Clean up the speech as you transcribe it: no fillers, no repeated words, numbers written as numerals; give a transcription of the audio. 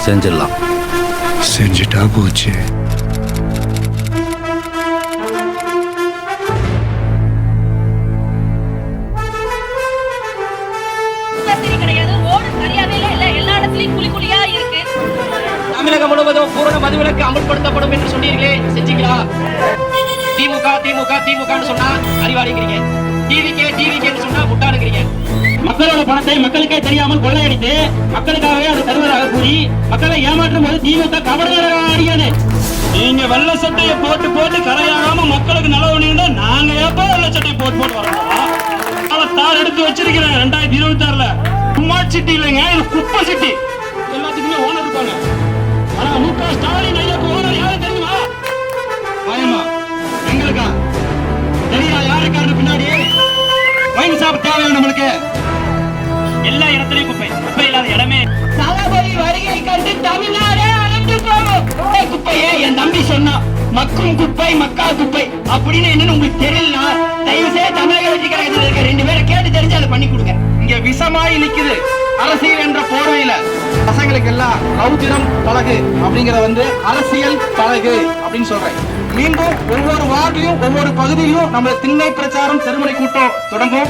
செஞ்சிடலாம். செஞ்சுட்டா போச்சு. தமிழகம் முழுவதும் பூரண மதுவிலக்கு அமல்படுத்தப்படும் என்று சொன்னீர்களே, செஞ்சீங்களா? திமுக திமுக திமுகன்னு சொன்னா அறிவாளிக்கிறீங்க, டிவிகே சொன்னா முட்டாளுங்கிறீங்க. மக்களோட பணத்தை மக்களுக்கே தெரியாமல் கொள்ளையடித்து மக்களுக்காகவே அது தருவதாக கூறி மக்களை ஏமாற்றும் போது திமுக கபடகாரியானே. நீங்க வெள்ள சட்டையை போட்டு போட்டு கரையாகாம மக்களுக்கு நலவு, நாங்க எப்ப வெள்ள சட்டையை போட்டு போட்டு வரோம்? தார் எடுத்து வச்சிருக்கிறேன் 2026ல. சும்மா சிட்டி இல்லைங்க, இது குப்பை சிட்டி. எல்லாத்துக்குமே ஓனர் இருப்பாங்க. ஆனா முக ஸ்டாலின் ஐயாக்கு ஓனர் யாரு தெரியுமா? பயமா எங்களுக்கா தெரியா? யாருக்காரு பின்னாடி வைன் ஷாப் தேவையான நம்மளுக்கு? எல்லா இடத்துலயும் குப்பை, குப்பை இல்லாத இடமே. தளபதி வருகை கண்டு தமிழ்நாடே அழைத்து போகும். குப்பையே என் தம்பி சொன்னா மக்கும் குப்பை மக்கா குப்பை அப்படின்னு என்னன்னு உங்களுக்கு தெரியலனா தயவு செய்து தமிழக வெற்றி கழகத்தில் இருக்க 2 பேரை கேட்டு தெரிஞ்சு அதை பண்ணி கொடுங்க. இங்க விஷமாயி நிக்குது அரசியல் என்ற போர்வையில. பசங்களுக்கு எல்லாம் ரௌத்திரம் பழகு அப்படிங்கறத அரசியல் பழகு அப்படின்னு சொல்றேன். மீண்டும் ஒவ்வொரு வார்டிலும் ஒவ்வொரு பகுதியிலும் நம்ம திண்ணை பிரச்சாரம் தெருமுனை கூட்டம் தொடங்கும்.